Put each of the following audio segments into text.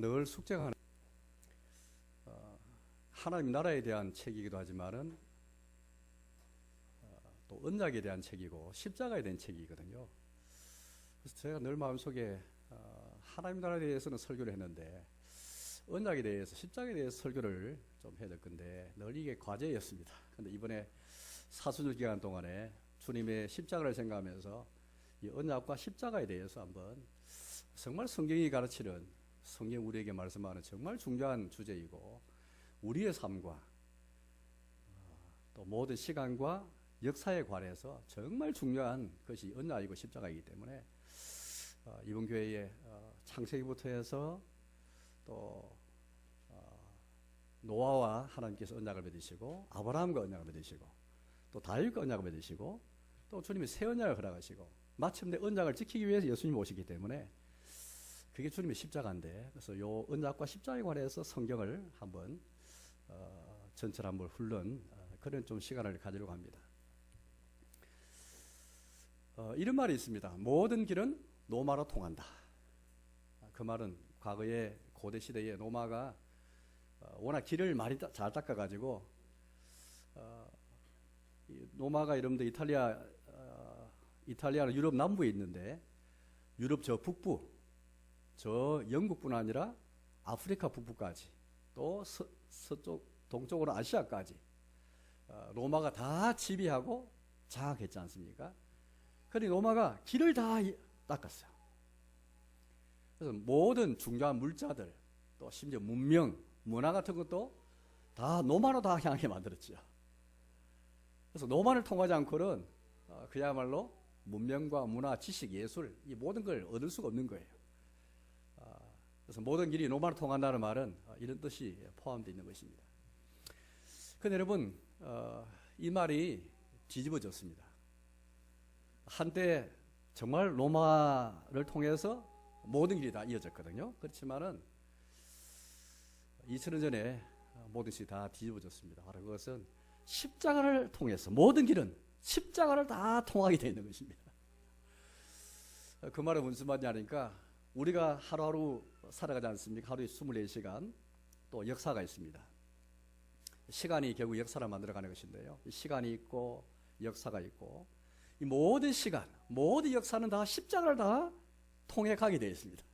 늘 숙제가 하나님 나라에 대한 책이기도 하지만은 또 언약에 대한 책이고 십자가에 대한 책이거든요. 그래서 제가 늘 마음속에 하나님 나라에 대해서는 설교를 했는데 언약에 대해서 십자가에 대해서 설교를 좀 해야 될 건데 늘 이게 과제였습니다. 근데 이번에 사순절 기간 동안에 주님의 십자가를 생각하면서 이 언약과 십자가에 대해서 한번 정말 성경이 가르치는, 성경 우리에게 말씀하는 정말 중요한 주제이고 우리의 삶과 또 모든 시간과 역사에 관해서 정말 중요한 것이 언약이고 십자가이기 때문에 이번 교회의 창세기부터 해서 또 노아와 하나님께서 언약을 맺으시고 아브라함과 언약을 맺으시고 또 다윗과 언약을 맺으시고 또 주님이 새 언약을 허락하시고 마침내 언약을 지키기 위해서 예수님이 오시기 때문에 그게 주님의 십자가인데, 그래서 요 언약과 십자가에 관해서 성경을 한번 전체를 한번 훑는 그런 좀 시간을 가지려고 합니다. 이런 말이 있습니다. 모든 길은 노마로 통한다. 그 말은 과거에 고대 시대에 노마가 워낙 길을 많이 잘 닦아가지고 노마가 여러분들 이탈리아는 유럽 남부에 있는데 유럽 저 북부, 저 영국뿐 아니라 아프리카 북부까지 또 서쪽 동쪽으로 아시아까지 로마가 다 지배하고 장악했지 않습니까? 그러니 로마가 길을 다 닦았어요. 그래서 모든 중요한 물자들 또 심지어 문명, 문화 같은 것도 다 로마로 다 향하게 만들었죠. 그래서 로마를 통하지 않고는 그야말로 문명과 문화, 지식, 예술 이 모든 걸 얻을 수가 없는 거예요. 그래서 모든 길이 로마로 통한다는 말은 이런 뜻이 포함되어 있는 것입니다. 그런데 여러분 이 말이 뒤집어졌습니다. 한때 정말 로마를 통해서 모든 길이 다 이어졌거든요. 그렇지만은 2000년 전에 모든 것이 다 뒤집어졌습니다. 바로 그것은 십자가를 통해서 모든 길은 십자가를 다 통하게 되어 있는 것입니다. 그 말은 무슨 말이냐니까 우리가 하루하루 살아가지 않습니까? 하루에 24시간 또 역사가 있습니다. 시간이 결국 역사를 만들어가는 것인데요. 시간이 있고 역사가 있고 이 모든 시간, 모든 역사는 다 십자가를 다 통해 가게 되어 있습니다.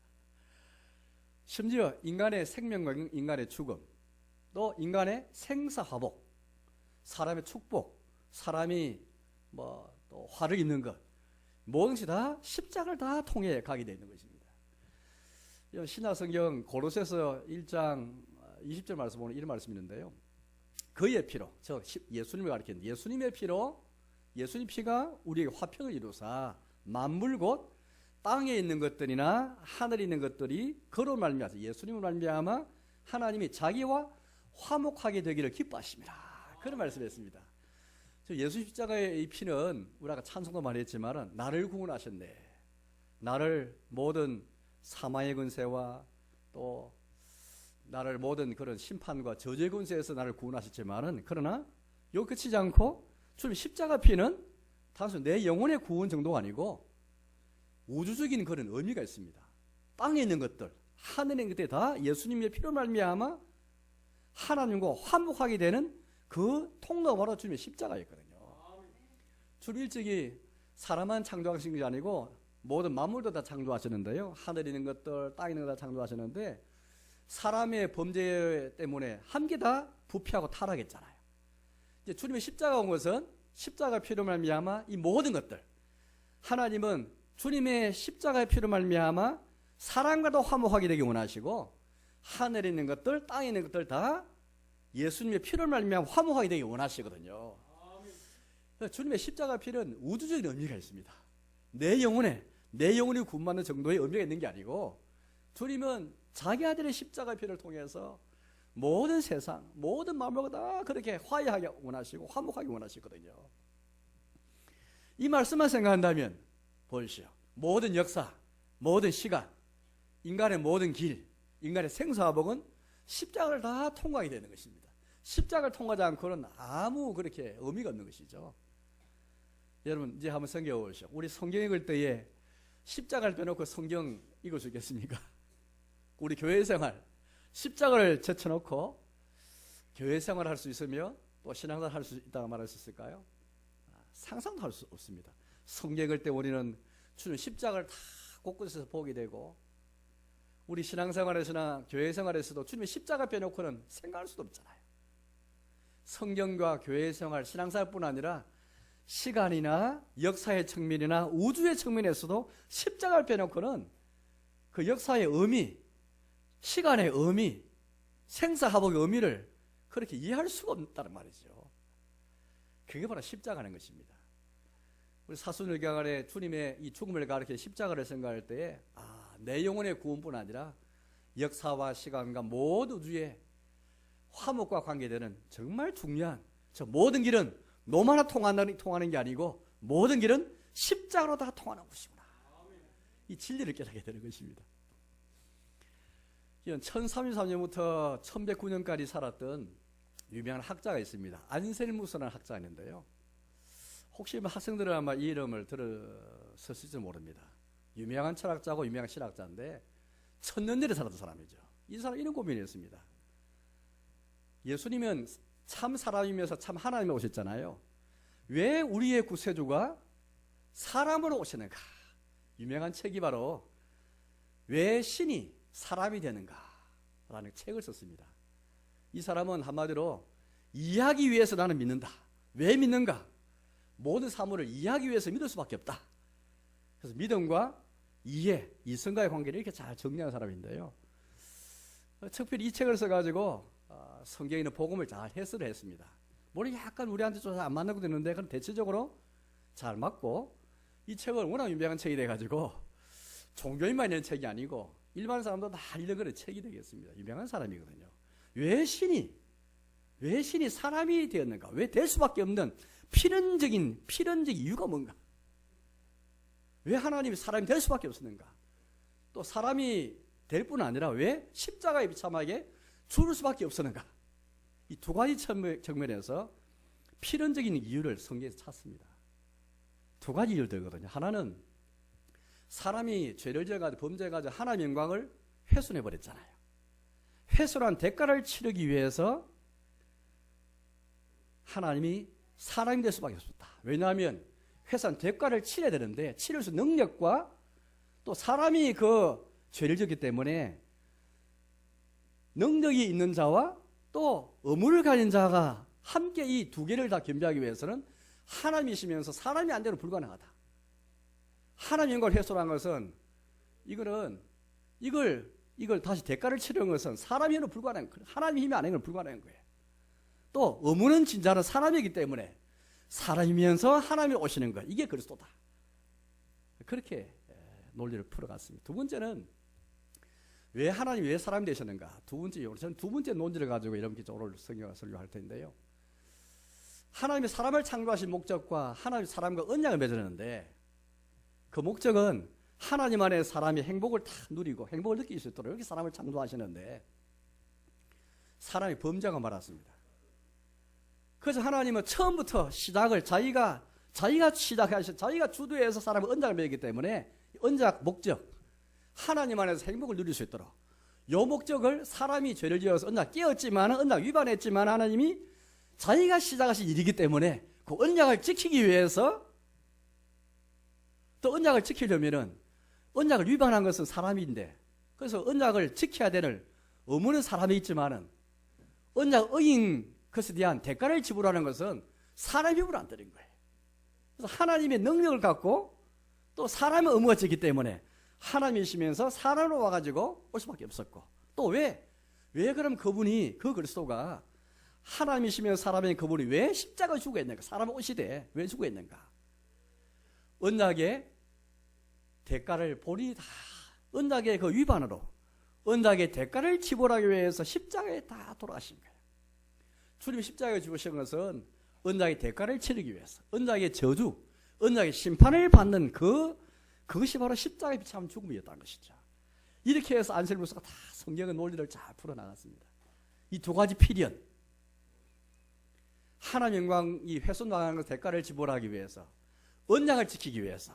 심지어 인간의 생명과 인간의 죽음, 또 인간의 생사화복, 사람의 축복, 사람이 또 화를 입는 것, 모든 것이 다 십자가를 다 통해 가게 되어 있는 것입니다. 신약성경 고로새서 1장 20절 말씀 보면 이런 말씀이 있는데요. 그의 피로, 예수님을 가리키는 예수님의 피로, 예수님 피가 우리에게 화평을 이루사 만물 곧 땅에 있는 것들이나 하늘에 있는 것들이 그로 말미암아 예수님을 말미암아 하나님이 자기와 화목하게 되기를 기뻐하십니다. 그런 말씀했습니다. 예수 십자가의 이 피는 우리 아까 찬송도 많이 했지만 나를 구원하셨네. 나를 모든 사망의 근세와 또 나를 모든 그런 심판과 저주의 근세에서 나를 구원하셨지만은 그러나 여기 그치지 않고 주님 십자가 피는 단순 내 영혼의 구원 정도가 아니고 우주적인 그런 의미가 있습니다. 땅에 있는 것들, 하늘에 있는 것들 다 예수님의 피로 말미암아 하나님과 화목하게 되는 그 통로가 바로 주님의 십자가였거든요. 주님 일찍이 사람만 창조하신 것이 아니고 모든 만물도 다 창조하셨는데요. 하늘에 있는 것들, 땅에 있는 것 다 창조하셨는데 사람의 범죄 때문에 함께 다 부패하고 타락했잖아요. 이제 주님의 십자가 온 것은 십자가 피로 말미암아 이 모든 것들, 하나님은 주님의 십자가의 피로 말미암아 사람과도 화목하게 되기 원하시고 하늘에 있는 것들, 땅에 있는 것들 다 예수님의 피로 말미암아 화목하게 되기 원하시거든요. 주님의 십자가 피는 우주적인 의미가 있습니다. 내 영혼이 구원받는 정도의 의미가 있는 게 아니고 주님은 자기 아들의 십자가 피를 통해서 모든 세상, 모든 만물과 다 그렇게 화해하게 원하시고 화목하게 원하시거든요. 이 말씀만 생각한다면 보십시오. 모든 역사, 모든 시간, 인간의 모든 길, 인간의 생사화복은 십자가를 다 통과하게 되는 것입니다. 십자가를 통과하지 않고는 아무 그렇게 의미가 없는 것이죠. 여러분 이제 한번 성경 보십시오. 우리 성경 읽을 때에 십자가를 빼놓고 성경 읽을 수 있겠습니까? 우리 교회 생활, 십자가를 제쳐놓고 교회 생활 할 수 있으며 또 신앙생활 할 수 있다고 말할 수 있을까요? 상상도 할 수 없습니다. 성경을 때 우리는 주는 십자가를 다 곳곳에서 보게 되고, 우리 신앙생활에서나 교회 생활에서도 주님의 십자가 빼놓고는 생각할 수도 없잖아요. 성경과 교회 생활, 신앙생활뿐 아니라 시간이나 역사의 측면이나 우주의 측면에서도 십자가를 빼놓고는 그 역사의 의미, 시간의 의미, 생사화복의 의미를 그렇게 이해할 수가 없다는 말이죠. 그게 바로 십자가는 것입니다. 우리 사순일경안에 주님의 이 죽음을 가리켜 십자가를 생각할 때에 내 영혼의 구원뿐 아니라 역사와 시간과 모든 우주의 화목과 관계되는 정말 중요한, 저 모든 길은 노마나 통하는 게 아니고 모든 길은 십자가로 다 통하는 것이구나. 이 진리를 깨닫게 되는 것입니다. 1033년부터 1109년까지 살았던 유명한 학자가 있습니다. 안셀무스라는 학자가 있는데요. 혹시 학생들은 아마 이 이름을 들었을지 모릅니다. 유명한 철학자고 유명한 신학자인데 천년전에 살았던 사람이죠. 이 사람 이런 고민이었습니다. 예수님은 참 사람이면서 참 하나님이 오셨잖아요. 왜 우리의 구세주가 사람으로 오시는가? 유명한 책이 바로 왜 신이 사람이 되는가? 라는 책을 썼습니다. 이 사람은 한마디로 이해하기 위해서 나는 믿는다. 왜 믿는가? 모든 사물을 이해하기 위해서 믿을 수밖에 없다. 그래서 믿음과 이해, 이성과의 관계를 이렇게 잘 정리한 사람인데요. 특별히 이 책을 써가지고 성경에 있는 복음을 잘 해설을 했습니다. 물론 약간 우리한테 좀 안 맞는 것도 있는데 그건 대체적으로 잘 맞고, 이 책을 워낙 유명한 책이 돼가지고 종교인만 읽는 책이 아니고 일반 사람도 다 읽는 책이 되겠습니다. 유명한 사람이거든요. 왜 신이 사람이 되었는가? 왜 될 수밖에 없는 필연적인 이유가 뭔가? 왜 하나님이 사람이 될 수밖에 없었는가? 또 사람이 될 뿐 아니라 왜 십자가에 비참하게 죽을 수밖에 없었는가? 이 두 가지 측면에서 필연적인 이유를 성경에서 찾습니다. 두 가지 이유를 들거든요. 하나는 사람이 죄를 지어가지고 범죄해가지고 하나님의 영광을 훼손해버렸잖아요. 훼손한 대가를 치르기 위해서 하나님이 사람이 될 수밖에 없었다. 왜냐하면 훼손한 대가를 치러야 되는데 치를 수 있는 능력과 또 사람이 그 죄를 지었기 때문에 능력이 있는 자와 또 의무를 가진 자가 함께 이 두 개를 다 겸비하기 위해서는 하나님이시면서 사람이 안 되면 불가능하다. 하나님 영광을 훼손한 것은 이걸 다시 대가를 치르는 것은 사람이 힘으로 불가능한 거예요. 하나님의 힘이 아닌 건 불가능한 거예요. 또 의무는 진자는 사람이기 때문에 사람이면서 하나님이 오시는 것, 이게 그리스도다. 그렇게 논리를 풀어갔습니다. 두 번째는 왜 하나님이 왜 사람이 되셨는가? 저는 두 번째 논지를 가지고 이렇게 오늘 성경을 설교할 텐데요. 하나님이 사람을 창조하신 목적과 하나님이 사람과 언약을 맺었는데 그 목적은 하나님 안에 사람이 행복을 다 누리고 행복을 느낄 수 있도록 이렇게 사람을 창조하시는데 사람이 범죄가 많았습니다. 그래서 하나님은 처음부터 시작을 자기가 시작하셔, 자기가 주도해서 사람을 언약을 맺기 때문에 언약 목적, 하나님 안에서 행복을 누릴 수 있도록 이 목적을 사람이 죄를 지어서 언약 깨었지만 언약 위반했지만 하나님이 자기가 시작하신 일이기 때문에 그 언약을 지키기 위해서, 또 언약을 지키려면은 언약을 위반한 것은 사람인데, 그래서 언약을 지켜야 되는 의무는 사람이 있지만은 언약 어긴 것에 대한 대가를 지불하는 것은 사람의 힘으로 안 되는 거예요. 그래서 하나님의 능력을 갖고 또 사람의 의무가 있기 때문에 하나님이시면서 사람으로 와가지고 올 수밖에 없었고, 또 왜 그럼 그분이, 그 그리스도가 하나님이시면서 사람인 그분이 왜 십자가에 죽어있는가? 사람은 오시되 왜 죽어있는가? 언약의 대가를 본인이 다, 언약의 그 위반으로 언약의 대가를 지불하기 위해서 십자가에 다 돌아가신 거예요. 주님이 십자가에 죽으신 것은 언약의 대가를 치르기 위해서, 언약의 저주, 언약의 심판을 받는 그것이 바로 십자가에 비참한 죽음이었다는 것이죠. 이렇게 해서 안셀무스가 다 성경의 논리를 잘 풀어나갔습니다. 이 두 가지 필연, 하나님 영광이 훼손당하는 것 대가를 지불하기 위해서, 언약을 지키기 위해서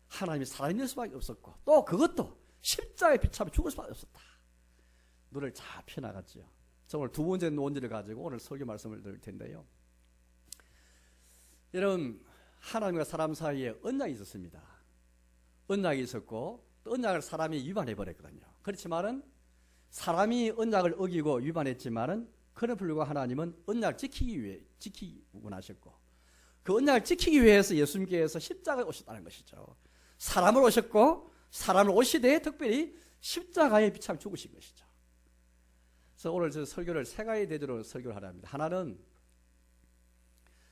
하나님이 살아있는 수밖에 없었고, 또 그것도 십자가에 비참해 죽을 수밖에 없었다. 눈을 잘 펴나갔죠. 저 오늘 두 번째 논지를 가지고 오늘 설교 말씀을 드릴 텐데요. 여러분, 하나님과 사람 사이에 언약이 있었습니다. 언약이 있었고 또 언약을 사람이 위반해 버렸거든요. 그렇지만은 사람이 언약을 어기고 위반했지만은 그런 불구하고 하나님은 언약을 지키기 원하셨고 그 언약을 지키기 위해서 예수님께서 십자가에 오셨다는 것이죠. 사람을 오셨고 사람을 오시되 특별히 십자가에 비참 죽으신 것이죠. 그래서 오늘 저 설교를 세 가지 대조로 설교를 하려 합니다. 하나는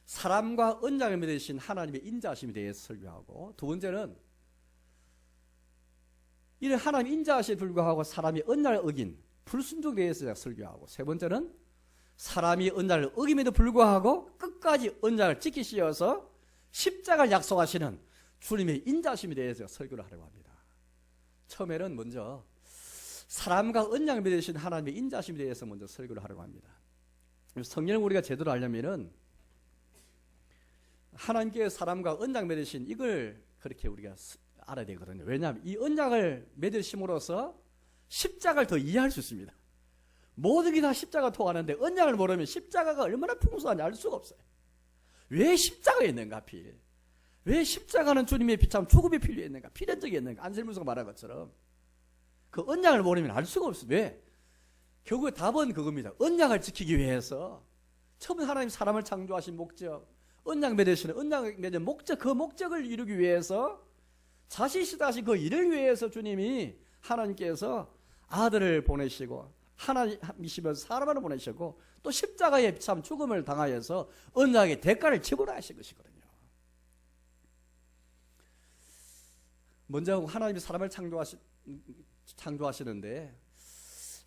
사람과 언약을 맺으신 하나님의 인자하심에 대해서 설교하고, 두 번째는 이런 하나님의 인자하심에 불구하고 사람이 언약을 어긴 불순종에 대해서 설교하고, 세 번째는 사람이 언약을 어김에도 불구하고 끝까지 언약을 지키시어서 십자가를 약속하시는 주님의 인자하심에 대해서 설교를 하려고 합니다. 처음에는 먼저 사람과 언약을 맺으신 하나님의 인자하심에 대해서 먼저 설교를 하려고 합니다. 성경을 우리가 제대로 알려면은 하나님께서 사람과 언약 맺으신 이걸 그렇게 우리가 알아야 되거든요. 왜냐하면 이 언약을 맺으심으로써 십자가를 더 이해할 수 있습니다. 모든 게 다 십자가 통하는데 언약을 모르면 십자가가 얼마나 풍성한지 알 수가 없어요. 왜 십자가에 있는가 하필? 왜 십자가는 주님의 비참 죽음이 필요했는가? 필연적이 있는가? 안셀무스가 말한 것처럼 그 언약을 모르면 알 수가 없어요. 왜? 결국 답은 그겁니다. 언약을 지키기 위해서 처음에 하나님 사람을 창조하신 목적, 언약 맺으시는 언약 맺은 목적, 그 목적을 이루기 위해서 자신이시다신 그 일을 위해서 주님이 하나님께서 아들을 보내시고 하나님이시면서 사람을 보내셨고 또 십자가에 참 죽음을 당하여서 언약의 대가를 지불하신 하신 것이거든요. 먼저 하나님이 사람을 창조하시는데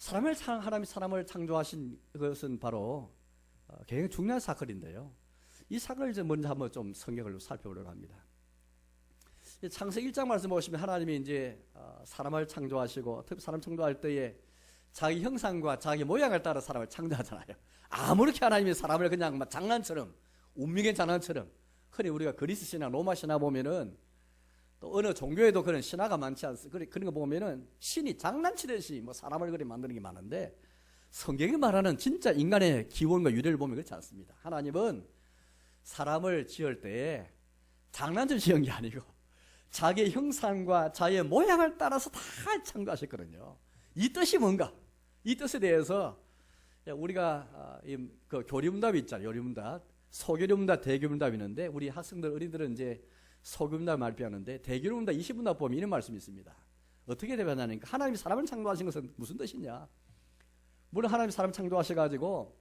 하나님이 사람을 창조하신 것은 바로 굉장히 중요한 사건인데요. 이 사건을 이제 먼저 한번 좀 성경을 살펴보려고 합니다. 창세기 1장 말씀 보시면 하나님이 이제 사람을 창조하시고 특히 사람 창조할 때에 자기 형상과 자기 모양을 따라 사람을 창조하잖아요. 아무렇게 하나님이 사람을 그냥 막 장난처럼 운명의 장난처럼, 흔히 우리가 그리스 신화, 로마 신화 보면은 또 어느 종교에도 그런 신화가 많지 않습니까? 그런 거 보면은 신이 장난치듯이 뭐 사람을 그리 만드는 게 많은데 성경이 말하는 진짜 인간의 기원과 유래를 보면 그렇지 않습니다. 하나님은 사람을 지을 때에 장난처럼 지은 게 아니고 자기의 형상과 자기의 모양을 따라서 다 창조하셨거든요. 이 뜻이 뭔가? 이 뜻에 대해서 우리가 그 교리문답이 있잖아요. 요리문답, 소교리문답, 대교리문답이 있는데 우리 학생들 어린들은 이제 소교리문답을 발표하는데 대교리문답 20문답 보면 이런 말씀이 있습니다. 어떻게 대변하니까 하나님이 사람을 창조하신 것은 무슨 뜻이냐? 물론 하나님이 사람 창조하셔가지고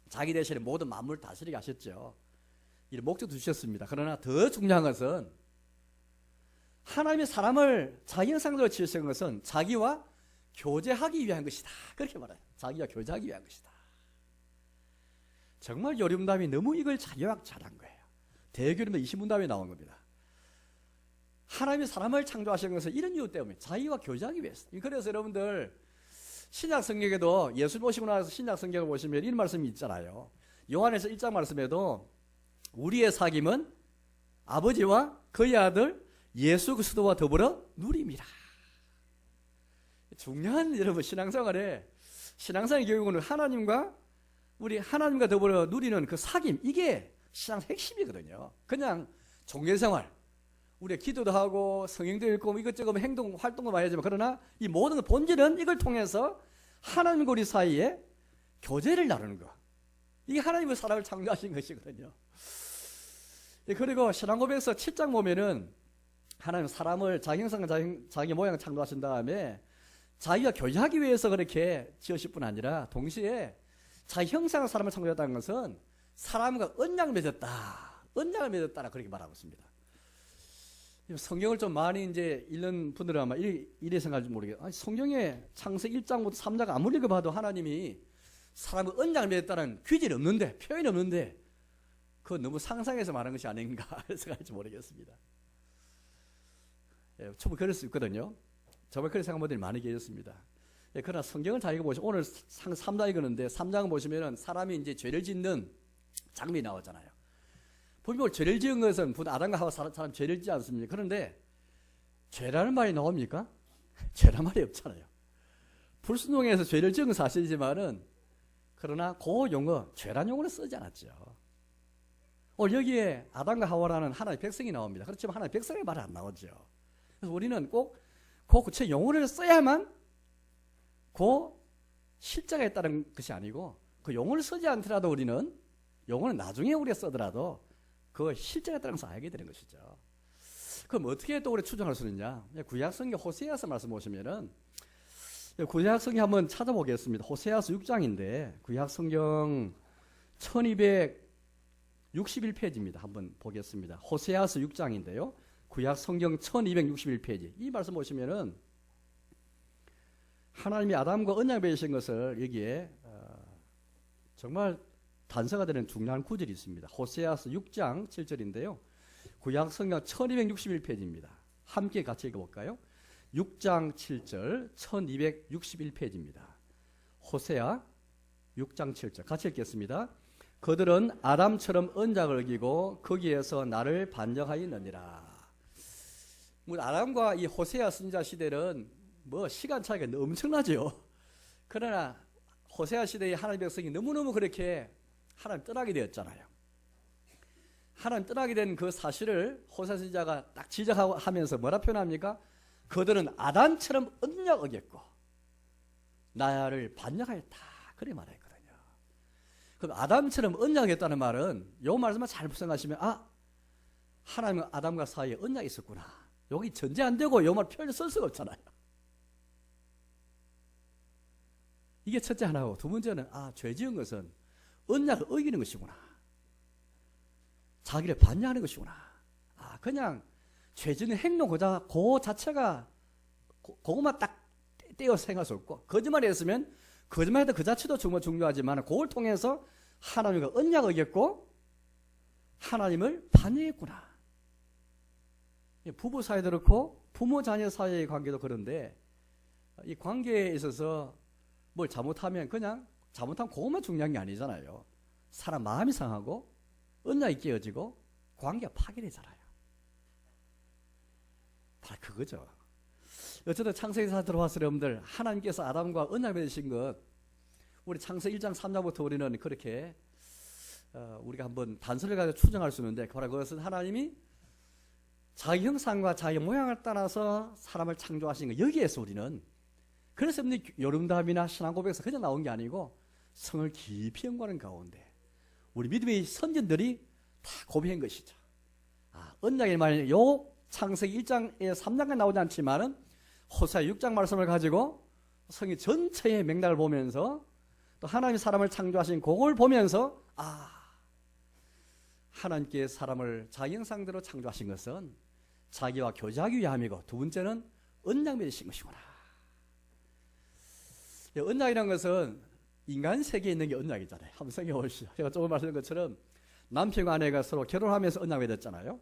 자기 대신에 모든 만물을 다스리게 하셨죠. 이 목적도 주셨습니다. 그러나 더 중요한 것은 하나님이 사람을 자기 형상대로 지으신 것은 자기와 교제하기 위한 것이다. 그렇게 말해요. 자기와 교제하기 위한 것이다. 정말 요리문답이 너무 이걸 잘 요약 잘한 거예요. 대교리문답 20문답에 나온 겁니다. 하나님이 사람을 창조하신 것은 이런 이유 때문에 자기와 교제하기 위해서. 그래서 여러분들 신약 성경에도 예수 보시고 나서 신약 성경을 보시면 이런 말씀이 있잖아요. 요한에서 1장 말씀에도 우리의 사귐은 아버지와 그의 아들 예수 그리스도와 더불어 누림이라. 중요한 여러분 신앙생활의 교육은 하나님과 더불어 누리는 그 사귐, 이게 신앙 핵심이거든요. 그냥 종교생활, 우리가 기도도 하고 성경도 읽고 이것저것 행동 활동도 많이 하지만 그러나 이 모든 본질은 이걸 통해서 하나님과 우리 사이에 교제를 나누는 거. 이게 하나님의 사람을 창조하신 것이거든요. 그리고 신앙고백서 7장 보면은 하나님 사람을 자기 형상과 자기 모양을 창조하신 다음에 자기가 교제하기 위해서 그렇게 지으실 뿐 아니라 동시에 자기 형상의 사람을 창조했다는 것은 사람과 언약을 맺었다 그렇게 말하고 있습니다. 성경을 좀 많이 이제 읽는 분들은 아마 이래 생각할지 모르겠어요. 아니, 성경에 창세기 1장부터 3장 아무리 읽어봐도 하나님이 사람과 언약을 맺었다는 규질이 없는데, 표현이 없는데 그건 너무 상상해서 말한 것이 아닌가 생각할지 모르겠습니다. 처음에 그럴 수 있거든요. 저번에 그런 생각한 분들이 많이 계셨습니다. 그러나 성경을 잘 읽어보시면 오늘 3장 읽었는데 3장 보시면은 사람이 이제 죄를 짓는 장면이 나오잖아요. 보면 죄를 지은 것은 아담과 하와 사람 죄를 짓지 않습니까? 그런데 죄라는 말이 나옵니까? 죄라는 말이 없잖아요. 불순종해서 죄를 지은 사실이지만은 그러나 그 용어 죄란 용어를 쓰지 않았죠. 오늘 여기에 아담과 하와라는 하나의 백성이 나옵니다. 그렇지만 하나의 백성의 말이 안 나오죠. 그래서 우리는 꼭 그 구체 용어를 써야만 그 실제가 있다는 것이 아니고 그 용어를 쓰지 않더라도 우리는 용어는 나중에 우리가 쓰더라도 그 실제가 있다는 것을 알게 되는 것이죠. 그럼 어떻게 또 우리 추정할 수 있느냐? 구약성경 호세아서 말씀 보시면은 구약성경 한번 찾아보겠습니다. 호세아서 6장인데 구약성경 1261페이지입니다. 한번 보겠습니다. 호세아서 6장인데요. 구약성경 1261페이지. 이 말씀 보시면은 하나님이 아담과 언약 맺으신 것을 여기에 정말 단서가 되는 중요한 구절이 있습니다. 호세아서 6장 7절인데요. 구약성경 1261페이지입니다. 함께 같이 읽어볼까요? 6장 7절 1261페이지입니다. 호세아 6장 7절 같이 읽겠습니다. 그들은 아담처럼 언약을 어기고 거기에서 나를 반역하였느니라. 아담과 이 호세아 선지자 시대는 뭐 시간 차이가 엄청나죠. 그러나 호세아 시대의 하나님의 백성이 너무너무 그렇게 하나님 떠나게 되었잖아요. 하나님 떠나게 된 그 사실을 호세아 선지자가 딱 지적하면서 뭐라 표현합니까? 그들은 아담처럼 언약 어겼고 나를 반역하였다. 그래 말했거든요. 그럼 아담처럼 언약했다는 말은 이 말씀만 잘 묵상하시면 하나님과 아담과 사이에 언약이 있었구나. 여기 전제 안 되고 이 말 표현을 쓸 수가 없잖아요. 이게 첫째 하나고 두 번째는 죄 지은 것은 언약을 어기는 것이구나. 자기를 반역하는 것이구나. 그냥 죄 지은 행동 그 자체가 그것만 딱 떼어서 생각할 수 없고 거짓말을 했으면 거짓말해도 그 자체도 정말 중요하지만 그걸 통해서 하나님과 언약을 어겼고 하나님을 반역했구나. 부부 사이도 그렇고 부모 자녀 사이의 관계도 그런데 이 관계에 있어서 뭘 잘못하면 그냥 잘못하면 그것만 중요한 게 아니잖아요. 사람 마음이 상하고 언약이 깨어지고 관계가 파괴되잖아요. 다 그거죠. 어쨌든 창세기사 들어와서 여러분들 하나님께서 아담과 언약 맺으신 것 우리 창세기 1장 3장부터 우리는 그렇게 우리가 한번 단서를 가지고 추정할 수 있는데 바로 그것은 하나님이 자기 형상과 자기 모양을 따라서 사람을 창조하신 것 여기에서 우리는 그래서 여름답이나 신앙고백에서 그냥 나온 게 아니고 성을 깊이 연구하는 가운데 우리 믿음의 선진들이 다 고백한 것이죠. 언약의 말, 요 창세기 1장에 3장까지 나오지 않지만은 호세아 6장 말씀을 가지고 성의 전체의 맥락을 보면서 또 하나님이 사람을 창조하신 그걸 보면서 하나님께 사람을 자기 형상대로 창조하신 것은 자기와 교제하기 위함이고 두 번째는 언약 맺으신 것이구나. 언약이라는 것은 인간 세계에 있는 게 언약이잖아요. 한번 생각해 보시죠. 제가 조금 말씀드린 것처럼 남편과 아내가 서로 결혼하면서 언약 맺었잖아요.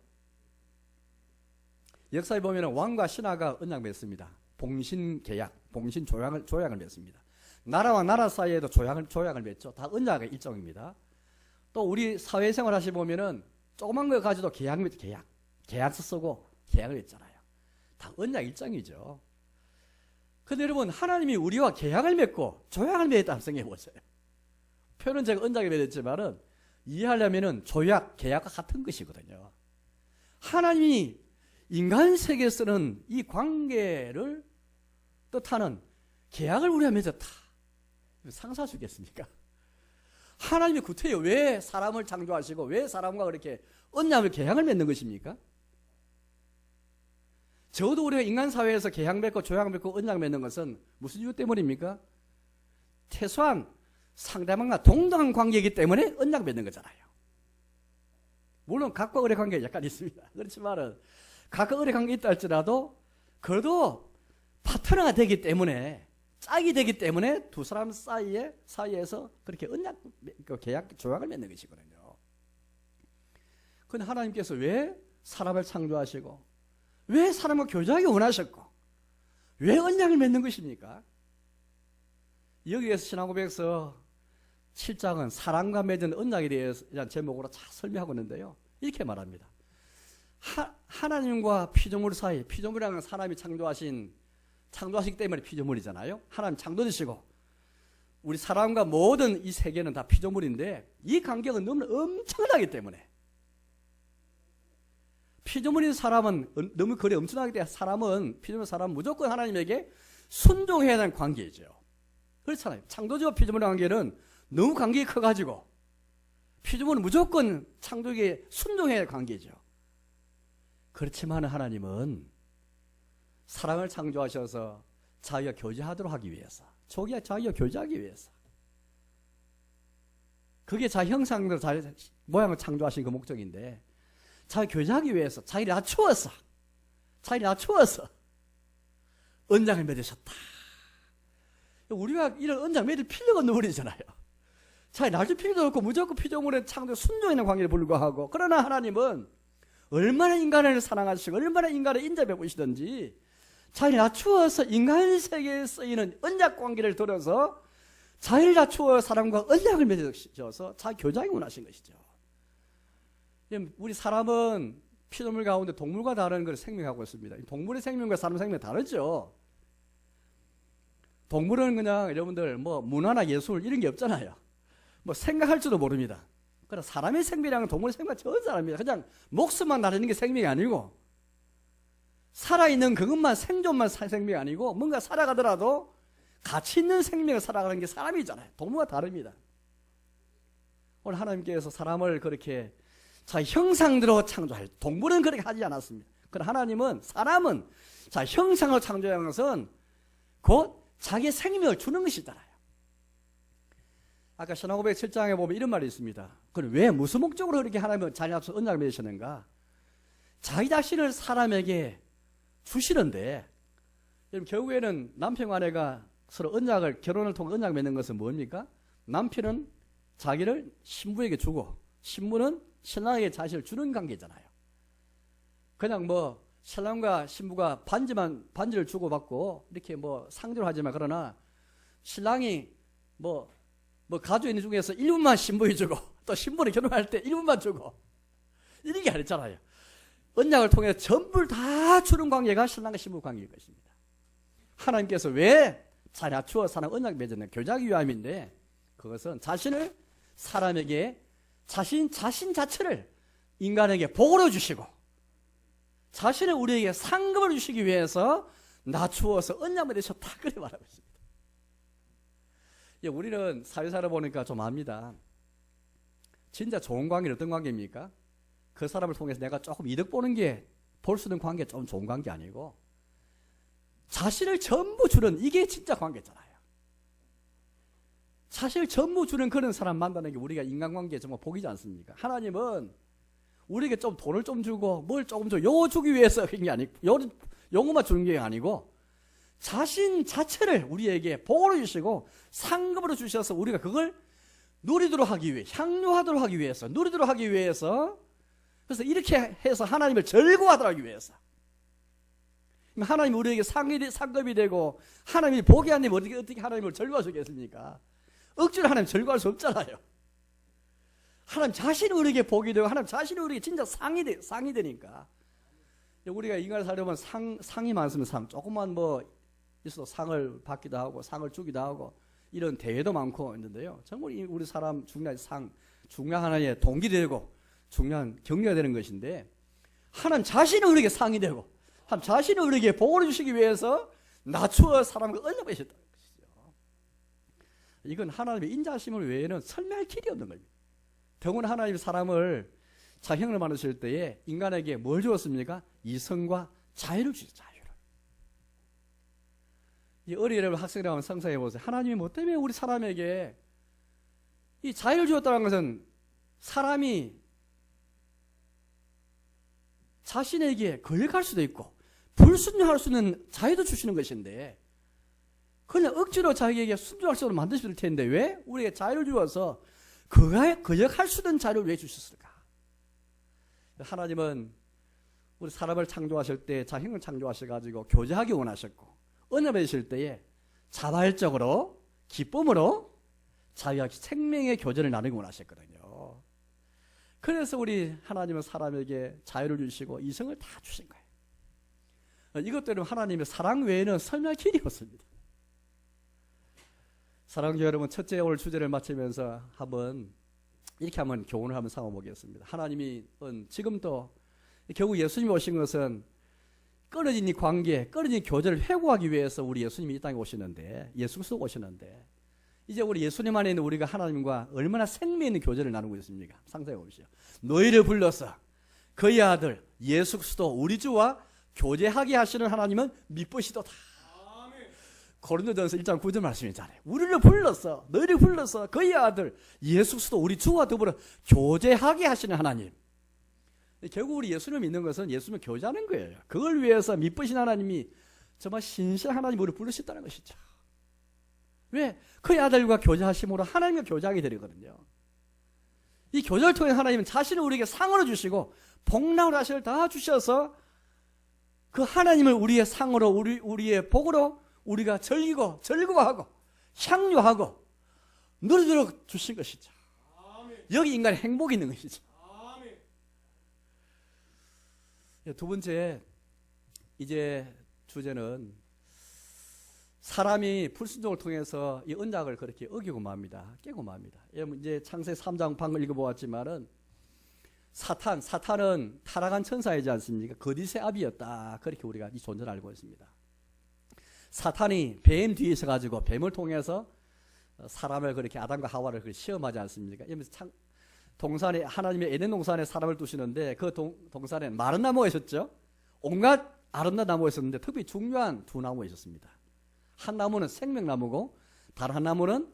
역사에 보면 왕과 신하가 언약 맺습니다. 봉신 계약, 봉신 조약을 맺습니다. 나라와 나라 사이에도 조약을 맺죠. 다 언약의 일종입니다. 또 우리 사회생활 하시 보면은 조그만 거 가지고 계약서 쓰고 계약을 맺잖아요. 다 언약 일종이죠. 근데 여러분 하나님이 우리와 계약을 맺고 조약을 맺었다 생각해 보세요. 표현은 제가 언약에 맺었지만은 이해하려면은 조약, 계약과 같은 것이거든요. 하나님이 인간 세계에서는 이 관계를 뜻하는 계약을 우리가 맺었다. 상상할 수 있겠습니까? 하나님이 구태여 왜 사람을 창조하시고 왜 사람과 그렇게 언약을 계약을 맺는 것입니까? 적어도 우리가 인간 사회에서 계약 맺고 조약 맺고 언약 맺는 것은 무슨 이유 때문입니까? 최소한 상대방과 동등한 관계이기 때문에 언약 맺는 거잖아요. 물론 각과 을의 관계가 약간 있습니다. 그렇지만은 각과 을의 관계 있다 할지라도 그래도 파트너가 되기 때문에 짝이 되기 때문에 두 사람 사이에서 그렇게 계약 조약을 맺는 것이거든요. 그런데 하나님께서 왜 사람을 창조하시고 왜 사람과 교제하기 원하셨고 왜 언약을 맺는 것입니까? 여기에서 신앙고백서 7장은 사랑과 맺은 언약에 대한 제목으로 잘 설명하고 있는데요. 이렇게 말합니다. 하나님과 피조물 사이, 피조물이라는 사람이 창조하신 창조하시기 때문에 피조물이잖아요. 하나님 창조주시고 우리 사람과 모든 이 세계는 다 피조물인데 이 간격은 너무 엄청나기 때문에 피조물인 사람은 너무 거리 엄청나기 때문에 피조물 사람은 무조건 하나님에게 순종해야 하는 관계이죠. 그렇잖아요. 창조주와 피조물의 관계는 너무 간격이 커가지고 피조물은 무조건 창조주에게 순종해야 할 관계죠. 그렇지만 하나님은 사람을 창조하셔서 자기가 교제하도록 하기 위해서, 자기가 교제하기 위해서, 그게 자기 형상대로 자기 모양을 창조하신 그 목적인데, 자기 교제하기 위해서 자기를 낮추어서 언약을 맺으셨다. 우리가 이런 언약 맺을 필요가 없는 우리잖아요. 자기 낮출 필요도 없고 무조건 피조물의 창조 순종하는 관계에 불과하고, 그러나 하나님은 얼마나 인간을 사랑하시고 얼마나 인간을 인자해 보시든지 자기를 낮추어서 인간 세계에 쓰이는 언약 관계를 들어서 자기를 낮추어 사람과 언약을 맺으셔서 자기 교제하기 원하신 것이죠. 우리 사람은 피조물 가운데 동물과 다른 걸 생명하고 있습니다. 동물의 생명과 사람 생명이 다르죠. 동물은 그냥 여러분들 뭐 문화나 예술 이런 게 없잖아요. 뭐 생각할 줄도 모릅니다. 그러나 사람의 생명이랑 동물의 생명은 전혀 다릅니다. 그냥 목숨만 나르는 게 생명이 아니고, 살아있는 그것만 생존만 생명이 아니고, 뭔가 살아가더라도 가치 있는 생명을 살아가는 게 사람이잖아요. 동물과 다릅니다. 오늘 하나님께서 사람을 그렇게 자기 형상대로 창조할, 동물은 그렇게 하지 않았습니다. 그러나 하나님은, 사람은 자기 형상으로 창조한 것은 곧 자기의 생명을 주는 것이잖아요. 아까 신화고백 7장에 보면 이런 말이 있습니다. 그럼 왜 무슨 목적으로 그렇게 하나님은 자기 앞서 언약을 맺으셨는가? 자기 자신을 사람에게 주시는데, 여러분 결국에는 남편과 아내가 서로 결혼을 통해 언약을 맺는 것은 뭡니까? 남편은 자기를 신부에게 주고 신부는 신랑에게 자신을 주는 관계잖아요. 그냥 뭐 신랑과 신부가 반지를 주고받고 이렇게 뭐 상대로 하지만, 그러나 신랑이 뭐 가지고 있는 중에서 일부만 신부에 주고 또 신부는 결혼할 때 일부만 주고 이런 게 아니잖아요. 언약을 통해 전부 다 주는 관계가 신랑과 신부 관계일 것입니다. 하나님께서 왜 잘 낮추어 사람 언약 맺었는 교제하기 위함인데, 그것은 자신을 사람에게 자신 자체를 인간에게 복으로 주시고 자신을 우리에게 상급을 주시기 위해서 낮추어서 언약을 맺으셨다, 그렇게 말하고 있습니다. 우리는 사회사를 보니까 좀 압니다. 진짜 좋은 관계는 어떤 관계입니까? 그 사람을 통해서 내가 조금 이득 보는 게, 볼 수 있는 관계가 좀 좋은 관계 아니고 자신을 전부 주는, 이게 진짜 관계잖아요. 자신을 전부 주는 그런 사람 만나는 게 우리가 인간관계에 정말 복이지 않습니까? 하나님은 우리에게 좀 돈을 좀 주고 뭘 조금 줘, 요거 주기 위해서 그런 게 아니고, 요거만 주는 게 아니고 자신 자체를 우리에게 복으로 주시고 상급으로 주셔서 우리가 그걸 누리도록 하기 위해, 향유하도록 하기 위해서, 누리도록 하기 위해서, 그래서 이렇게 해서 하나님을 즐거워하도록 하기 위해서. 하나님이 우리에게 상급이 되고 하나님이 복이 안 되면 어떻게 하나님을 즐거워할 수 있겠습니까? 억지로 하나님 즐거워할 수 없잖아요. 하나님 자신이 우리에게 복이 되고 하나님 자신이 우리에게 진짜 상이 되니까. 우리가 인간을 살려면 상이 많으면 조금만 뭐 있어도 상을 받기도 하고 상을 주기도 하고 이런 대회도 많고 있는데요. 정말 우리 사람 중요한 하나의 동기 되고 중요한 격려가 되는 것인데, 하나님 자신이 우리에게 상이 되고 하나님 자신이 우리에게 복을 주시기 위해서 낮추어 사람과 언약을 맺으셨다는 것이죠. 이건 하나님의 인자하심을 외에는 설명할 길이 없는 겁니다. 더구나 하나님이 사람을 자형을 만드실 때에 인간에게 뭘 주었습니까? 이성과 자유를 주셨죠. 자유를. 이 어린이를 학생이라고 하면 상상해 보세요. 하나님이 뭐 때문에 우리 사람에게 이 자유를 주었다는 것은 사람이 자신에게 거역할 수도 있고 불순종할 수 있는 자유도 주시는 것인데, 그냥 억지로 자기에게 순종할 수 없도록 만드실 텐데 왜 우리에게 자유를 주어서 그가 거역할 수 있는 자유를 왜 주셨을까? 하나님은 우리 사람을 창조하실 때 자형을 창조하셔가지고 교제하기 원하셨고, 언약 맺으실 때에 자발적으로 기쁨으로 자기와 생명의 교제를 나누기 원하셨거든요. 그래서 우리 하나님은 사람에게 자유를 주시고 이성을 다 주신 거예요. 이것들은 하나님의 사랑 외에는 설명할 길이 없습니다. 사랑하는 여러분, 첫째 오늘 주제를 마치면서 이렇게 한번 교훈을 한번 삼아보겠습니다. 하나님이 지금도 결국 예수님이 오신 것은 끊어진 이 관계, 끊어진 교제를 회복하기 위해서 우리 예수님이 이 땅에 오시는데, 예수 그리스도 오시는데, 이제 우리 예수님 안에 있는 우리가 하나님과 얼마나 생명 있는 교제를 나누고 있습니까? 상상해 보십시오. 너희를 불러서 그의 아들 예수 그리스도 우리 주와 교제하게 하시는 하나님은 미쁘시도다. 고린도전서 1장 9절 말씀이잖아요. 우리를 불러서, 너희를 불러서 그의 아들 예수 그리스도 우리 주와 더불어 교제하게 하시는 하나님. 결국 우리 예수를 믿는 것은 예수님을 교제하는 거예요. 그걸 위해서 미쁘신 하나님이 정말 신실한 하나님 우리를 부르셨다는 것이죠. 왜? 그의 아들과 교제하심으로 하나님과 교제하게 되거든요. 이 교제를 통해 하나님은 자신을 우리에게 상으로 주시고 복락으로 자신을 다 주셔서 그 하나님을 우리의 상으로 우리의 복으로 우리가 즐거워하고 향유하고 누리도록 주신 것이죠. 여기 인간의 행복이 있는 것이죠. 두 번째 이제 주제는 사람이 불순종을 통해서 이 언약을 그렇게 어기고 맙니다. 깨고 맙니다. 이제 창세기 3장 방금 읽어보았지만은 사탄은 타락한 천사이지 않습니까? 거짓의 아비였다. 그렇게 우리가 이 존재를 알고 있습니다. 사탄이 뱀 뒤에 있어가지고 뱀을 통해서 사람을 그렇게 아담과 하와를 그렇게 시험하지 않습니까? 동산에 하나님의 에덴 동산에 사람을 두시는데 그 동산에 마른 나무가 있었죠. 온갖 아름다운 나무가 있었는데 특히 중요한 두 나무가 있었습니다. 한 나무는 생명나무고 다른 한 나무는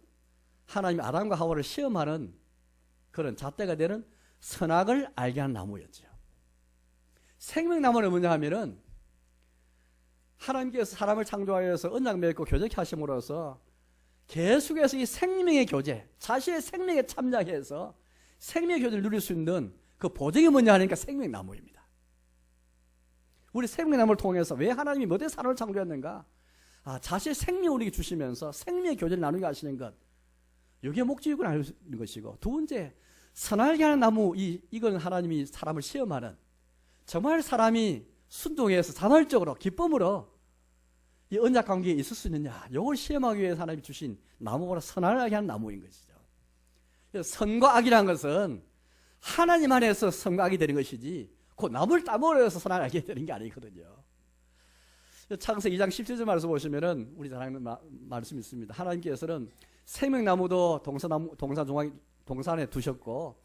하나님 아담과 하와를 시험하는 그런 잣대가 되는 선악을 알게 하는 나무였죠. 생명나무는 뭐냐 하면은 하나님께서 사람을 창조하여서 언약 맺고 교제케 하심으로써 계속해서 이 생명의 교제, 자신의 생명에 참여해서 생명의 교제를 누릴 수 있는 그 보증이 뭐냐 하니까 생명나무입니다. 우리 생명나무를 통해서 왜 하나님이 뭐대 사람을 창조했는가? 자신의 생명을 우리에게 주시면서 생명의 교제를 나누게 하시는 것, 이게 목적이고 알는 것이고, 두 번째 선알게 하는 나무, 이건 하나님이 사람을 시험하는, 정말 사람이 순종해서 자발적으로 기쁨으로 이 언약 관계에 있을 수 있느냐, 이걸 시험하기 위해서 하나님이 주신 나무보다 선알게 하는 나무인 것이죠. 선과 악이라는 것은 하나님 안에서 선과 악이 되는 것이지 그 나무를 따먹어서 선을 알게 되는 게 아니거든요. 창세기 2장 17절 말씀 보시면은 우리 잘 아는 말씀이 있습니다. 하나님께서는 생명나무도 동산에 두셨고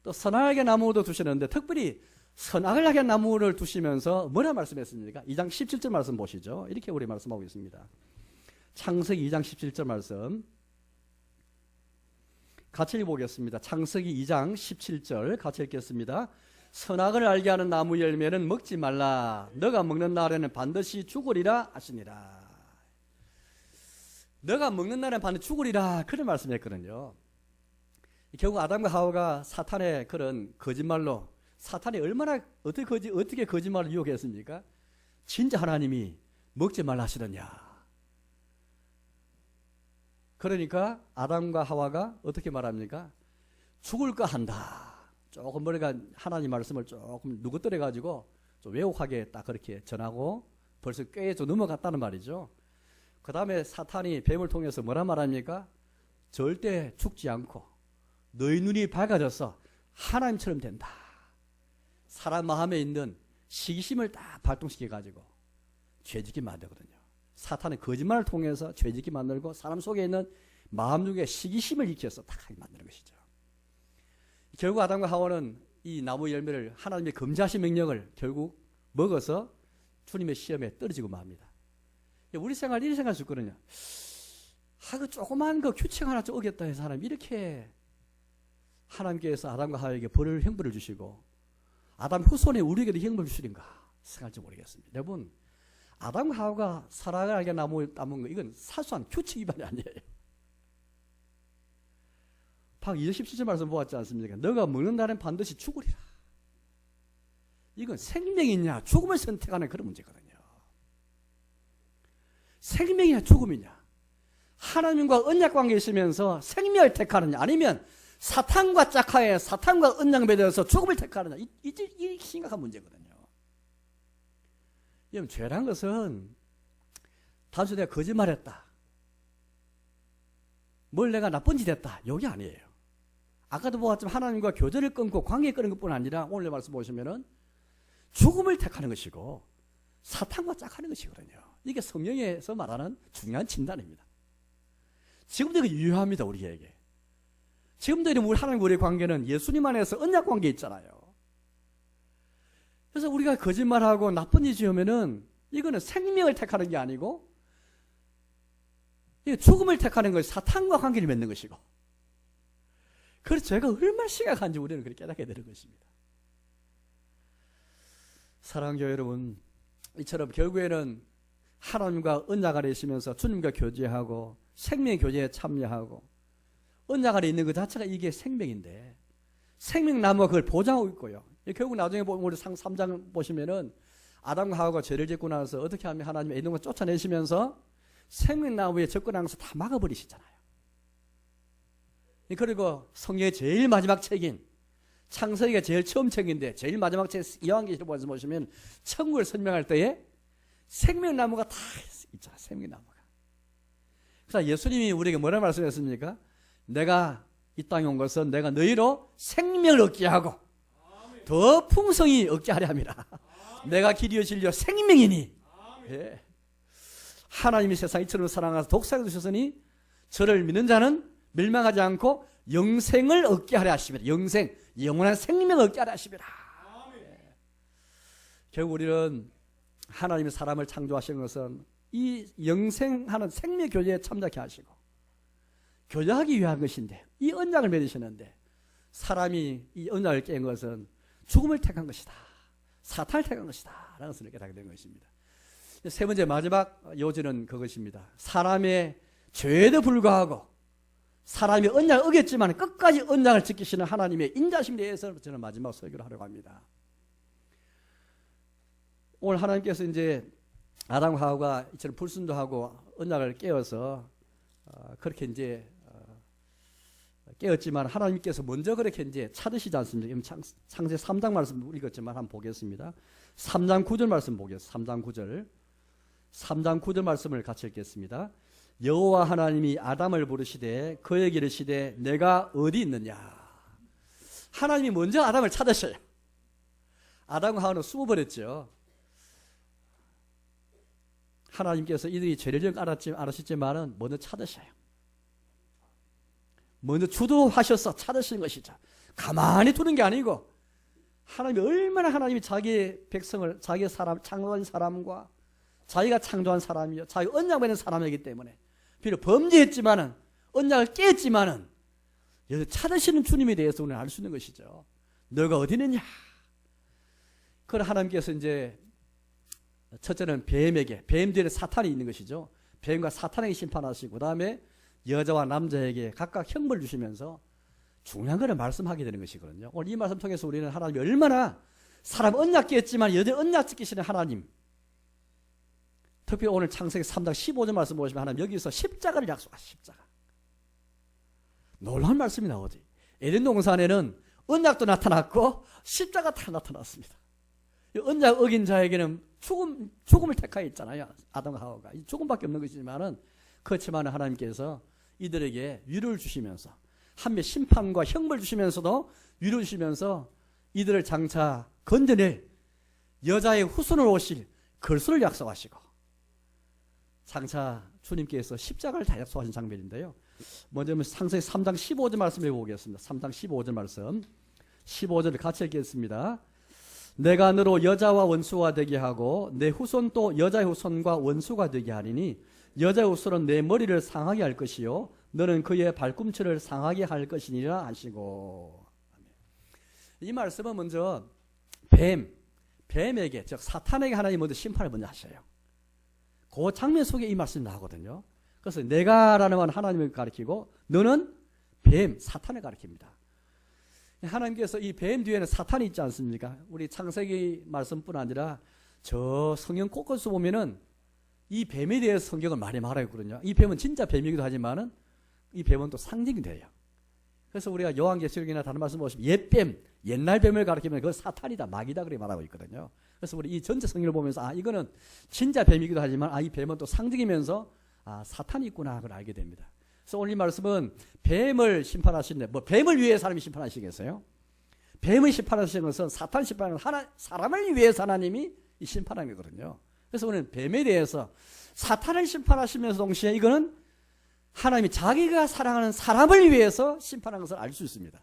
또 선악의 나무도 두셨는데 특별히 선악을 하게 한 나무를 두시면서 뭐라 말씀했습니까? 2장 17절 말씀 보시죠. 이렇게 우리 말씀하고 있습니다. 창세기 2장 17절 말씀 같이 읽어보겠습니다. 창세기 2장 17절 같이 읽겠습니다. 선악을 알게 하는 나무 열매는 먹지 말라. 너가 먹는 날에는 반드시 죽으리라 하시니라. 너가 먹는 날에는 반드시 죽으리라, 그런 말씀했거든요. 결국 아담과 하와가 사탄의 그런 거짓말로, 사탄이 얼마나 어떻게 거짓말을 유혹했습니까? 진짜 하나님이 먹지 말라 하시더냐. 그러니까 아담과 하와가 어떻게 말합니까? 죽을까 한다. 조금 머리가 하나님 말씀을 조금 누구더래 가지고 좀 왜곡하게 딱 그렇게 전하고 벌써 꽤 좀 넘어갔다는 말이죠. 그 다음에 사탄이 뱀을 통해서 뭐라 말합니까? 절대 죽지 않고 너희 눈이 밝아져서 하나님처럼 된다. 사람 마음에 있는 시기심을 딱 발동시켜 가지고 죄짓게 만들거든요. 사탄은 거짓말을 통해서 죄짓게 만들고 사람 속에 있는 마음 중에 시기심을 일으켜서 딱 하게 만드는 것이죠. 결국 아담과 하와는 이 나무 열매를 하나님의 금지하신 명령을 결국 먹어서 주님의 시험에 떨어지고 맙니다. 우리 생활 이렇게 생각할 수 있거든요. 그 조그만 그 규칙 하나 좀 어겼다 해서 하나님 이렇게 하나님께서 아담과 하와에게 벌을 형벌을 주시고 아담 후손에 우리에게도 형벌을 주시는가 생각할지 모르겠습니다. 여러분, 아담과 하와가 선악을 알게 나무 따먹은 거, 이건 사소한 규칙 위반이 아니에요. 방 27절 말씀 보았지 않습니까? 너가 먹는 날엔 반드시 죽으리라. 이건 생명이냐 죽음을 선택하는 그런 문제거든요. 생명이냐 죽음이냐, 하나님과 언약 관계에 있으면서 생명을 택하느냐, 아니면 사탄과 짝하에 사탄과 언약 맺어서 죽음을 택하느냐, 이 심각한 문제거든요. 여러분, 죄란 것은 단순히 내가 거짓말했다, 뭘 내가 나쁜 짓 했다, 이게 아니에요. 아까도 보았지만 하나님과 교제를 끊고 관계 끊는 것뿐 아니라 오늘 말씀 보시면은 죽음을 택하는 것이고 사탄과 짝하는 것이거든요. 이게 성경에서 말하는 중요한 진단입니다. 지금도 이거 유효합니다, 우리에게. 지금도 우리 하나님과 우리의 관계는 예수님 안에서 언약 관계 있잖아요. 그래서 우리가 거짓말하고 나쁜 짓 지으면은 이거는 생명을 택하는 게 아니고 죽음을 택하는 것이 사탄과 관계를 맺는 것이고, 그래서 죄가 얼마나 심각한지 우리는 그렇게 깨닫게 되는 것입니다. 사랑하는 교회 여러분, 이처럼 결국에는 하나님과 언약 아래 있으면서 주님과 교제하고 생명의 교제에 참여하고 언약 아래 있는 것 자체가 이게 생명인데, 생명나무가 그걸 보장하고 있고요. 결국 나중에 보면 우리 3장 보시면은 아담과 하와가 죄를 짓고 나서 어떻게 하면 하나님의 에덴을 쫓아내시면서 생명나무에 접근하면서 다 막아버리시잖아요. 그리고 성경의 제일 마지막 책인 창세기가 제일 처음 책인데 제일 마지막 책 요한계시록 보시면 천국을 설명할 때에 생명나무가 다 있잖아요. 생명나무가. 그래서 예수님이 우리에게 뭐라 말씀하셨습니까? 내가 이 땅에 온 것은 내가 너희로 생명을 얻게 하고 더 풍성히 얻게 하려 함이라. 내가 길이요 진리요 생명이니. 예. 하나님이 세상 이처럼 사랑하사 독사에 두셨으니 저를 믿는 자는 멸망하지 않고 영생을 얻게 하려 하십니다. 영생, 영원한 생명을 얻게 하려 하십니다. 예. 결국 우리는 하나님이 사람을 창조하신 것은 이 영생하는 생명 교제에 참작해 하시고 교제하기 위한 것인데, 이 언약을 맺으시는데 사람이 이 언약을 깬 것은 죽음을 택한 것이다, 사탄을 택한 것이다 라는 것을 깨닫게 된 것입니다. 세 번째 마지막 요지는 그것입니다. 사람의 죄에도 불구하고 사람이 언약을 어겼지만 끝까지 언약을 지키시는 하나님의 인자심에 대해서 저는 마지막 설교를 하려고 합니다. 오늘 하나님께서 이제 아담과 하와가 이처럼 불순도 하고 언약을 깨어서 그렇게 이제 깨었지만 하나님께서 먼저 그렇게 이제 찾으시지 않습니까? 창세 3장 말씀 읽었지만 한번 보겠습니다. 3장 9절 말씀 보겠습니다. 3장 9절 말씀을 같이 읽겠습니다. 여호와 하나님이 아담을 부르시되 그에게 이르시되 내가 어디 있느냐. 하나님이 먼저 아담을 찾으셔요. 아담과 하와는 숨어버렸죠. 하나님께서 이들이 죄를 알았지만은 먼저 찾으셔요. 먼저 주도하셔서 찾으신 것이죠. 가만히 두는 게 아니고 하나님이 얼마나 하나님이 자기의 백성을, 자기의 사람, 창조한 사람과 자기가 창조한 사람이요, 자기 언약 맺는 사람이기 때문에 비록 범죄했지만은 언약을 깼지만은 찾으시는 주님에 대해서 우리는 알 수 있는 것이죠. 너가 어디 있느냐. 그걸 하나님께서 이제 첫째는 뱀에게, 뱀 뒤에는 사탄이 있는 것이죠. 뱀과 사탄에게 심판하시고 그 다음에 여자와 남자에게 각각 형벌 주시면서 중요한 것을 말씀하게 되는 것이거든요. 오늘 이 말씀 통해서 우리는 하나님이 얼마나 사람 언약 깼지만 여전히 언약 지키시는 하나님, 특히 오늘 창세기 3장 15절 말씀 보시면 하나님 여기서 십자가를 약속하시죠. 십자가. 놀라운 말씀이 나오지. 에덴 동산에는 언약도 나타났고 십자가 다 나타났습니다. 언약 어긴 자에게는 죽음을 택하였잖아요. 아담과 하와가. 죽음밖에 없는 것이지만은 그렇지만 하나님께서 이들에게 위로를 주시면서 한며 심판과 형벌 주시면서도 위로 주시면서 이들을 장차 건져낼 여자의 후손으로 오실 걸수를 약속하시고 장차 주님께서 십자가를 다 약속하신 장면인데요. 먼저 창세기 3장 15절 말씀 읽어보겠습니다. 3장 15절 말씀 15절을 같이 읽겠습니다. 내가 너로 여자와 원수가 되게 하고 내 후손 또 여자의 후손과 원수가 되게 하리니 여자의 후손은 내 머리를 상하게 할 것이요 너는 그의 발꿈치를 상하게 할 것이니라 하시고. 이 말씀은 먼저 뱀에게, 즉 사탄에게 하나님 먼저 심판을 먼저 하셔요. 그 장면 속에 이 말씀이 나오거든요. 그래서 내가라는 건 하나님을 가리키고 너는 뱀, 사탄을 가리킵니다. 하나님께서 이 뱀 뒤에는 사탄이 있지 않습니까? 우리 창세기 말씀뿐 아니라 저 성경 곳곳에 보면은 이 뱀에 대해서 성경을 많이 말하고 있거든요. 이 뱀은 진짜 뱀이기도 하지만은 이 뱀은 또 상징이 돼요. 그래서 우리가 요한계시록이나 다른 말씀 보시면 옛뱀, 옛날 뱀을 가리키면 그건 사탄이다, 마귀다 그렇게 말하고 있거든요. 그래서 우리 이 전체 성경을 보면서 이거는 진짜 뱀이기도 하지만 이 뱀은 또 상징이면서 사탄이 있구나 그걸 알게 됩니다. 그래서 오늘 이 말씀은 뱀을 심판하시는데 뭐 뱀을 위해 사람이 심판하시겠어요? 뱀을 심판하시는 것은 사탄 심판은 사람을 위해서 하나님이 이 심판하는 거거든요. 그래서 오늘 뱀에 대해서 사탄을 심판하시면서 동시에 이거는 하나님이 자기가 사랑하는 사람을 위해서 심판하는 것을 알 수 있습니다.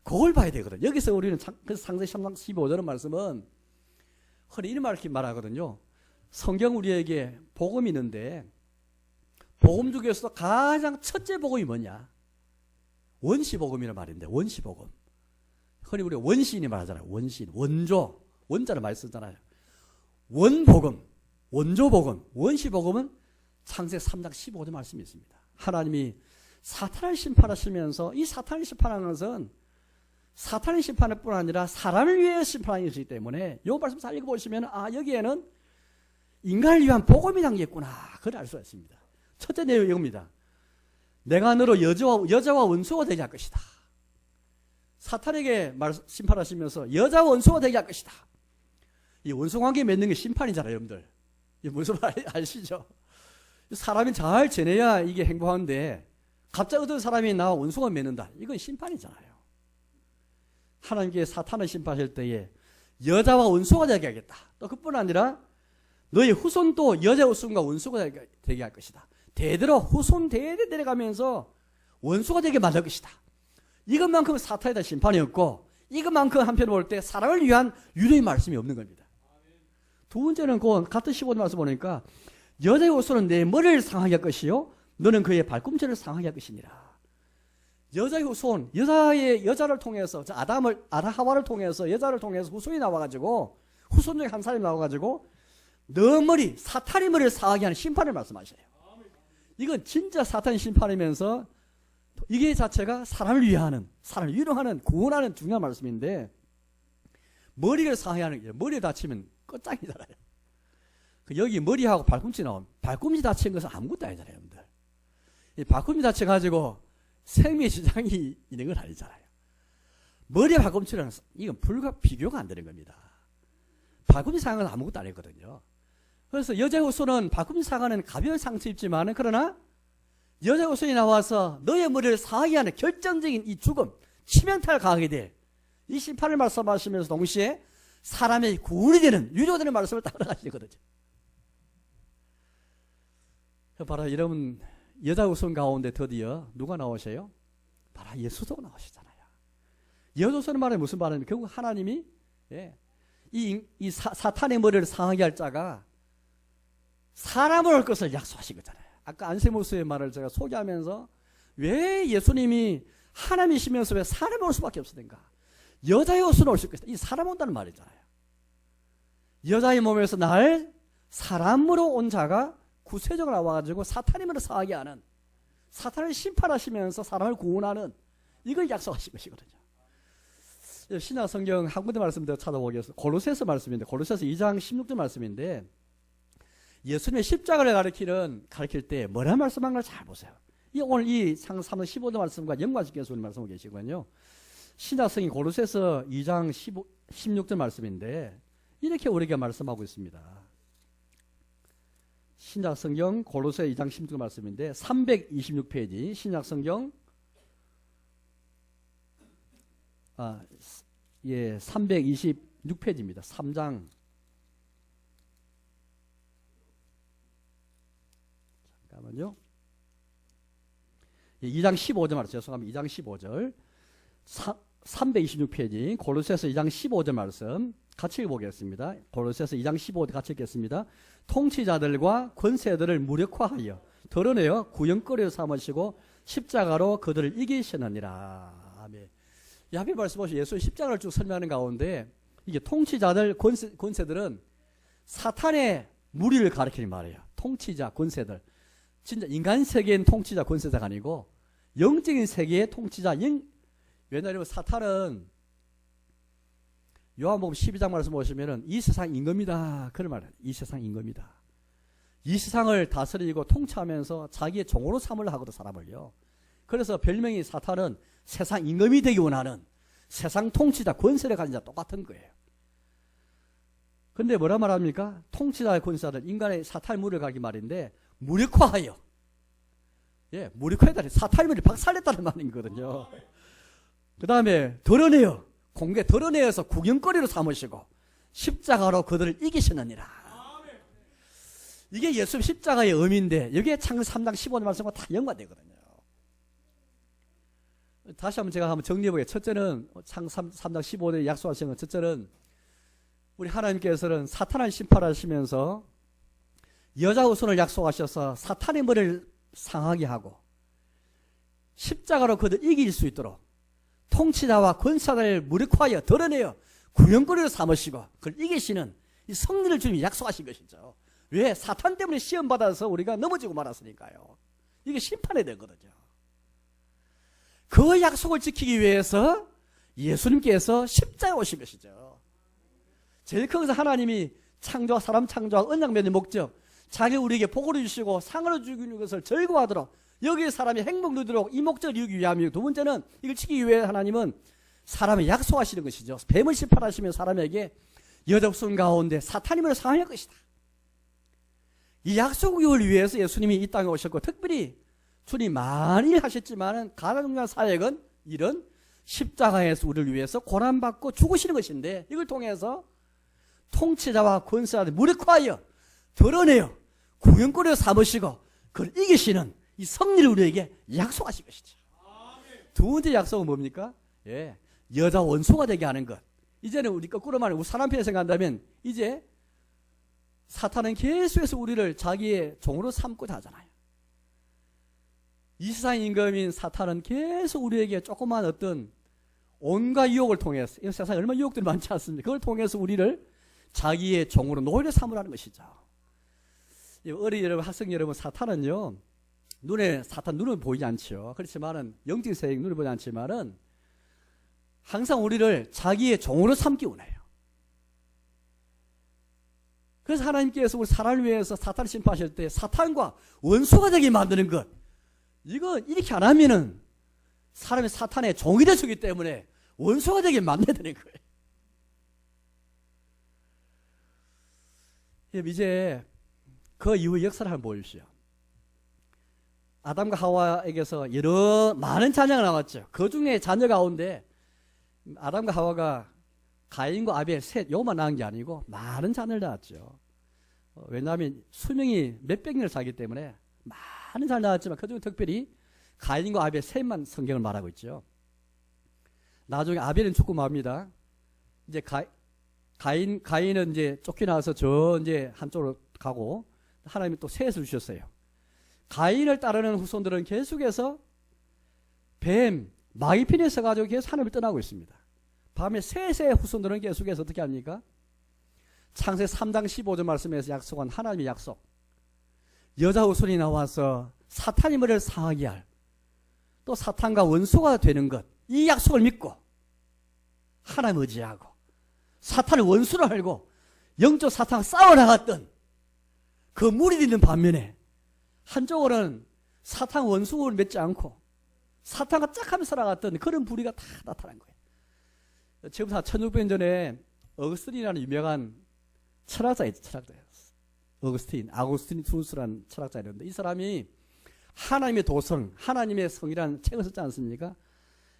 그걸 봐야 되거든요. 여기서 우리는 그래서 상세 15절 말씀은 이렇게 말하거든요. 성경 우리에게 복음이 있는데 복음 중에서도 가장 첫째 복음이 뭐냐? 원시복음이라는 말인데 원시복음. 흔히 우리가 원시인이 말하잖아요. 원시인, 원조, 원자를 많이 쓰잖아요. 원복음, 원조복음, 원시복음은 창세 3장 15절 말씀이 있습니다. 하나님이 사탄을 심판하시면서 이 사탄을 심판하는 것은 사탄의 심판일 뿐 아니라 사람을 위해 심판하는 것이기 때문에 이 말씀 잘 읽어보시면 여기에는 인간을 위한 복음이 담겼구나 그걸 알 수가 있습니다. 첫째 내용이 이겁니다. 내가 너로 여자와 원수가 되게 할 것이다. 사탄에게 심판하시면서 여자와 원수가 되게 할 것이다. 이 원수관계 맺는 게 심판이잖아요, 여러분들. 이 무슨 말 아시죠? 사람이 잘 지내야 이게 행복한데 갑자기 어떤 사람이 나와 원수가 맺는다. 이건 심판이잖아요. 하나님께 사탄을 심판하실 때에 여자와 원수가 되게 하겠다. 또 그뿐 아니라 너의 후손도 여자 후손과 원수가 되게 할 것이다. 대대로 후손 대대 내려가면서 원수가 되게 만들 것이다. 이것만큼 사탄에 대한 심판이 없고 이것만큼 한편으로 볼 때 사람을 위한 유료의 말씀이 없는 겁니다. 두 번째는 같은 15절 말씀 보니까 여자의 후손은 내 머리를 상하게 할 것이요 너는 그의 발꿈치를 상하게 할 것이니라. 여자의 후손, 여자를 통해서 하와를 통해서 여자를 통해서 후손이 나와가지고 후손 중에 한 사람이 나와가지고 너 머리, 사탄의 머리를 상하게 하는 심판을 말씀하셔요. 이건 진짜 사탄의 심판이면서 이게 자체가 사람을 위하는, 사람을 위로하는, 구원하는 중요한 말씀인데 머리를 상하게 하는 게 머리에 다치면 끝장이잖아요. 여기 머리하고 발꿈치 나오면 발꿈치 다친 것은 아무것도 아니잖아요, 여러분들. 이 발꿈치 다쳐가지고 생명의 지장이 있는 건 아니잖아요. 머리와 발꿈치는 이건 비교가 안 되는 겁니다. 발꿈치 상하는 건 아무것도 아니거든요. 그래서 여자 후손은 발꿈치 상하는 가벼운 상처 입지만 그러나 여자 후손이 나와서 너의 머리를 상하게 하는 결정적인 이 죽음, 치명타를 가하게 될 이 심판을 말씀하시면서 동시에 사람의 구원이 되는 유료되는 말씀을 따라가시거든요. 바로 여러분 여자 후손 가운데 드디어 누가 나오셔요? 바로 예수도 나오시잖아요. 여자 후손의 말은 무슨 말입니까? 결국 하나님이 이 사탄의 머리를 상하게 할 자가 사람을 올 것을 약속하신 거잖아요. 아까 안세모스의 말을 제가 소개하면서 왜 예수님이 하나님이시면서 왜 사람이 올 수밖에 없었는가? 여자의 옷으로 오실 것이다. 이 사람 온다는 말이잖아요. 여자의 몸에서 날 사람으로 온 자가 구세적으로 나와가지고 사탄의 머리를 상하게 하는, 사탄을 심판하시면서 사람을 구원하는 이걸 약속하신 것이거든요. 신약 성경 한 군데 말씀 더 찾아보겠습니다. 골로새서 말씀인데 골로새서 2장 16절 말씀인데 예수님의 십자가를 가르칠 때 뭐라는 말씀한 걸 잘 보세요. 오늘 이 상 3장 15절 말씀과 연관시켜서 말씀하고 계시거든요. 신약 성경 골로새서 2장 16절 말씀인데 이렇게 우리에게 말씀하고 있습니다. 신약 성경 골로새 2장 16절 말씀인데 326페이지 신약 성경 326페이지입니다. 3장 잠깐만요. 2장 15절 말씀 죄송합니다. 2장 15절 326페이지 골로새서 2장 15절 말씀 같이 읽어보겠습니다. 골로새서 2장 15절 같이 읽겠습니다. 통치자들과 권세들을 무력화하여 드러내어 구형거리로 삼으시고 십자가로 그들을 이기셨느니라. 아멘. 이 앞에 말씀하신 예수의 십자가를 쭉 설명하는 가운데 이게 통치자들 권세들은 사탄의 무리를 가리키는 말이에요. 통치자 권세들 진짜 인간 세계인 통치자 권세자가 아니고 영적인 세계의 통치자. 왜냐하면 사탄은 요한복음 12장 말씀 보시면은 이 세상 임금이다 그런 말이에요. 이 세상 임금이다. 이 세상을 다스리고 통치하면서 자기의 종으로 삼으려 하거든 사람을요. 그래서 별명이 사탄은 세상 임금이 되기 원하는 세상 통치자, 권세를 가진 자 똑같은 거예요. 근데 뭐라 말합니까? 통치자의 권세자들, 인간의 사탄의 물을 가기 말인데, 무력화하여. 예, 무력화했다니 사탄의 물을 박살냈다는 말이거든요. 그 다음에 드러내어, 공개 드러내어서 구경거리로 삼으시고, 십자가로 그들을 이기시느니라. 이게 예수 십자가의 의미인데, 여기에 창세기 3장 15절 말씀과 다 연관되거든요. 다시 한번 제가 한번 정리해보게요. 첫째는, 창세기 3장 15절에 약속하신 건, 첫째는, 우리 하나님께서는 사탄을 심판하시면서 여자 후손을 약속하셔서 사탄의 머리를 상하게 하고 십자가로 그들 이길 수 있도록 통치자와 권사를 무력화하여 드러내어 구령거리로 삼으시고 그걸 이기시는 이 승리를 주님이 약속하신 것이죠. 왜? 사탄 때문에 시험받아서 우리가 넘어지고 말았으니까요. 이게 심판이 되거든요. 그 약속을 지키기 위해서 예수님께서 십자가에 오신 것이죠. 제일 큰 것은 하나님이 창조와 사람 창조와 언약 맺는 목적, 자기 우리에게 복을 주시고 상을 주기는 것을 즐거워하도록 여기에 사람이 행복 누리도록 이 목적을 이루기 위함이고, 두 번째는 이걸 지키기 위해 하나님은 사람을 약속하시는 것이죠. 뱀을 심판하시며 사람에게 여자 후손 가운데 사탄임을 상할 것이다. 이 약속을 위해서 예수님이 이 땅에 오셨고, 특별히 주님이 많은 일 하셨지만 가장 중요한 사역은 이런 십자가에서 우리를 위해서 고난받고 죽으시는 것인데, 이걸 통해서 통치자와 권세자들 무력화하여 드러내어 구경거리로 삼으시고 그걸 이기시는 이 승리를 우리에게 약속하신 것이죠. 두 번째 약속은 뭡니까? 예, 여자 원수가 되게 하는 것. 이제는 우리 거꾸로 말해, 우리 사람편에 생각한다면 이제 사탄은 계속해서 우리를 자기의 종으로 삼고자 하잖아요. 이 세상 임금인 사탄은 계속 우리에게 조그만 어떤 온갖 유혹을 통해서, 이 세상에 얼마나 유혹들이 많지 않습니까? 그걸 통해서 우리를 자기의 종으로 노예로 삼으라는 것이죠. 어린 여러분, 학생 여러분, 사탄은요, 사탄 눈은 보이지 않죠. 그렇지만은, 영적인 세계 눈을 보지 않지만은, 항상 우리를 자기의 종으로 삼기 원해요. 그래서 하나님께서 우리 사람을 위해서 사탄을 심판하실 때 사탄과 원수가 되게 만드는 것, 이거 이렇게 안 하면은 사람이 사탄의 종이 되기 때문에 원수가 되게 만들어야 되는 거예요. 이제 그 이후 역사를 한번 보십시오. 아담과 하와에게서 많은 자녀가 나왔죠. 그 중에 자녀 가운데 아담과 하와가 가인과 아벨 셋 요만 낳은 게 아니고 많은 자녀를 낳았죠. 왜냐하면 수명이 몇백 년을 살기 때문에 많은 자녀를 낳았지만 그중에 특별히 가인과 아벨 셋만 성경을 말하고 있죠. 나중에 아벨은 죽고 맙니다. 이제 가인은 이제 쫓겨나서 이제 한쪽으로 가고 하나님이 또 셋을 주셨어요. 가인을 따르는 후손들은 계속해서 뱀, 마귀핀에 서가지고 계속 하나님을 떠나고 있습니다. 밤에 셋의 후손들은 계속해서 어떻게 합니까? 창세기 3장 15절 말씀에서 약속한 하나님의 약속. 여자 후손이 나와서 사탄의 머리를 상하게 할, 또 사탄과 원수가 되는 것, 이 약속을 믿고 하나님 의지하고 사탄을 원수로 알고 영적 사탄과 싸워나갔던 그 무리들이 있는 반면에, 한쪽으로는 사탄 원수를 맺지 않고 사탄과 짝하면서 살아갔던 그런 부류가 다 나타난 거예요. 지금부터 1600년 전에 어거스틴이라는 유명한 철학자였죠. 아구스티누스라는 철학자였는데, 이 사람이 하나님의 도성, 하나님의 성이라는 책을 썼지 않습니까?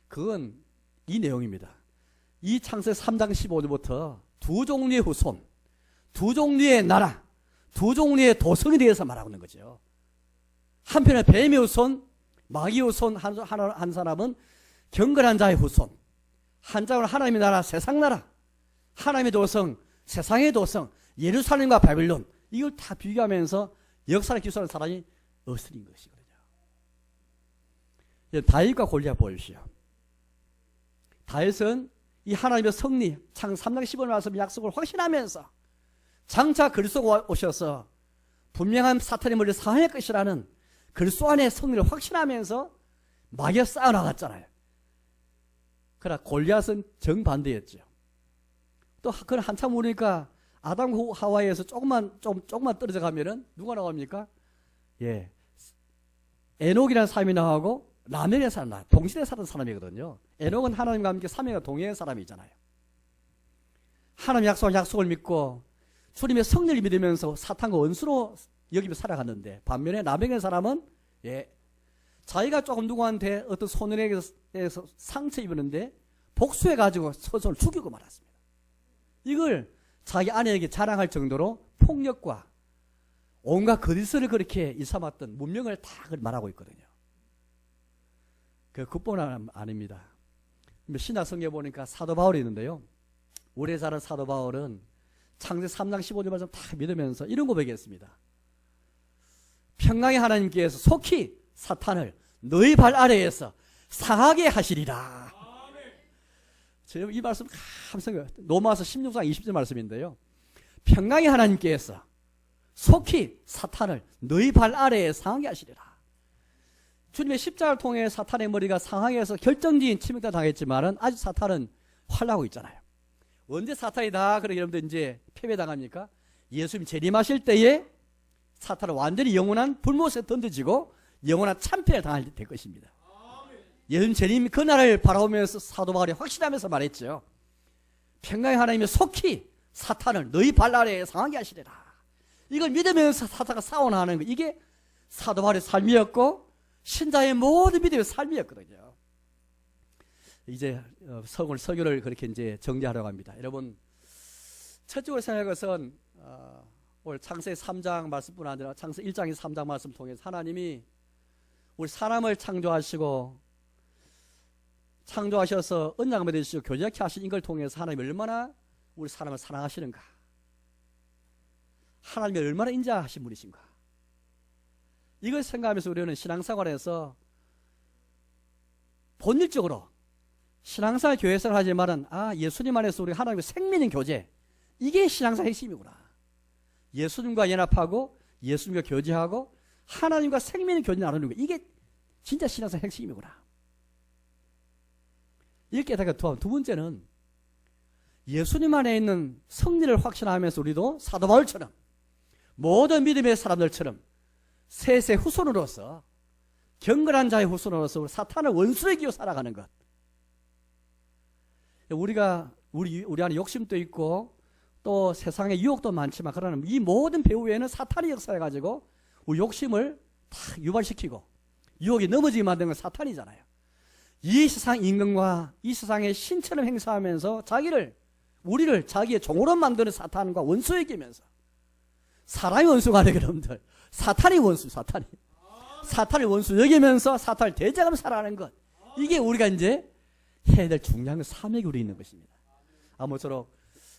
그건 이 내용입니다. 이 창세기 3장 15절부터 두 종류의 후손, 두 종류의 나라, 두 종류의 도성에 대해서 말하고 있는 거죠. 한편에 뱀의 후손, 마귀의 후손 한 사람은 경건한 자의 후손, 한 사람은 하나님의 나라, 세상 나라, 하나님의 도성, 세상의 도성, 예루살렘과 바빌론, 이걸 다 비교하면서 역사를 기술하는 사람이 어스린 것이거든요. 다윗과 골리앗 보십시오. 다윗은 이 하나님의 승리, 창 3장 15절 말씀 약속을 확신하면서 장차 그리스도가 오셔서 분명한 사탄의 머리를 상할 것이라는 그리스도 안의 승리를 확신하면서 마귀와 싸워나갔잖아요. 그러나 골리앗은 정반대였죠. 또 그건 한참 모르니까 아담 하와에서 조금만 떨어져 가면은 누가 나옵니까? 예, 에녹이라는 사람이 나오고 라면에 사는, 동시대에 사는 사람이거든요. 에녹은 하나님과 함께 삼위가 동행한 사람이잖아요. 하나님 약속을 믿고 주님의 성령을 믿으면서 사탄과 원수로 여기며 살아갔는데, 반면에 라멕의 사람은 자기가 조금 누구한테 어떤 손해에서 상처 입었는데 복수해가지고 스스로 죽이고 말았습니다. 이걸 자기 아내에게 자랑할 정도로 폭력과 온갖 거짓을 그렇게 일삼았던 문명을 다 말하고 있거든요. 그뿐만 아닙니다. 신약 성경에 보니까 사도 바울이 있는데요. 오래 살은 사도 바울은 창세기 3장 15절 말씀 다 믿으면서 이런 고백했습니다. 평강의 하나님께서 속히 사탄을 너희 발 아래에서 상하게 하시리라. 제가 이 말씀 감사해요. 로마서 16장 20절 말씀인데요. 평강의 하나님께서 속히 사탄을 너희 발 아래에 상하게 하시리라. 주님의 십자가를 통해 사탄의 머리가 상하게해서 결정적인 치명타 당했지만은 아직 사탄은 활락하고 있잖아요. 언제 사탄이 다 그렇게 여러분들 이제 패배당합니까? 예수님 재림하실 때에 사탄은 완전히 영원한 불못에 던져지고 영원한 참패를 당할 될 것입니다. 예수님 재림 그날을 바라보면서 사도 바울이 확신하면서 말했죠. 평강의 하나님이 속히 사탄을 너희 발 아래에 상하게 하시리라. 이걸 믿으면서 사탄과 싸워나가는 거, 이게 사도 바울의 삶이었고 신자의 모든 믿음의 삶이었거든요. 이제 오늘 설교를 그렇게 이제 정리하려고 합니다. 여러분, 첫째로 생각할 것은 오늘 창세기 3장 말씀뿐 아니라 창세기 1장에서 3장 말씀 통해서 하나님이 우리 사람을 창조하셔서 언약을 맺으시고 교제케 하신 이걸 통해서 하나님이 얼마나 우리 사람을 사랑하시는가, 하나님이 얼마나 인자하신 분이신가, 이걸 생각하면서 우리는 신앙생활에서 본질적으로 신앙생활 교회생활 하지만은 예수님 안에서 우리 하나님과 생명인 교제, 이게 신앙생활 핵심이구나. 예수님과 연합하고 예수님과 교제하고 하나님과 생명의 교제 나누는 거, 이게 진짜 신앙생활 핵심이구나. 이렇게 깨닫고 두 번째는 예수님 안에 있는 성리를 확신하면서 우리도 사도 바울처럼 모든 믿음의 사람들처럼 셋의 후손으로서, 경건한 자의 후손으로서 사탄을 원수로 이기고 살아가는 것. 우리 안에 욕심도 있고 또 세상에 유혹도 많지만, 그러나 이 모든 배후에는 사탄이 역사해가지고 우리 욕심을 다 유발시키고 유혹이 넘어지게 만드는 건 사탄이잖아요. 이 세상 인간과 이 세상의 신처럼 행사하면서 우리를 자기의 종으로 만드는 사탄과 원수 이기면서, 사람이 원수가 아니라 여러분들, 사탄이 원수, 사탄이 원수 여기면서 사탄을 대적하며 살아가는 것, 이게 우리가 이제 해야 될 중요한 사명이 우리 있는 것입니다. 아무쪼록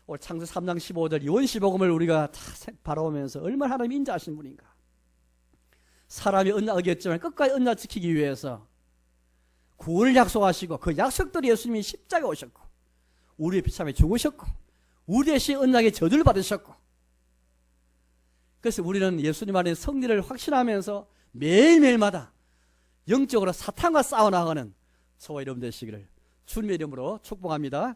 오늘 창세기 3장 15절 요한복음을 우리가 다 바라보면서 얼마나 하나님이 인자하신 분인가. 사람이 언약 어겼지만 끝까지 언약 지키기 위해서 구원을 약속하시고 그 약속대로 예수님이 십자가에 오셨고 우리의 비참에 죽으셨고 우리 대신 언약의 저주를 받으셨고, 그래서 우리는 예수님 안에 성리를 확신하면서 매일매일마다 영적으로 사탄과 싸워나가는 저와 여러분 되시기를 주님의 이름으로 축복합니다.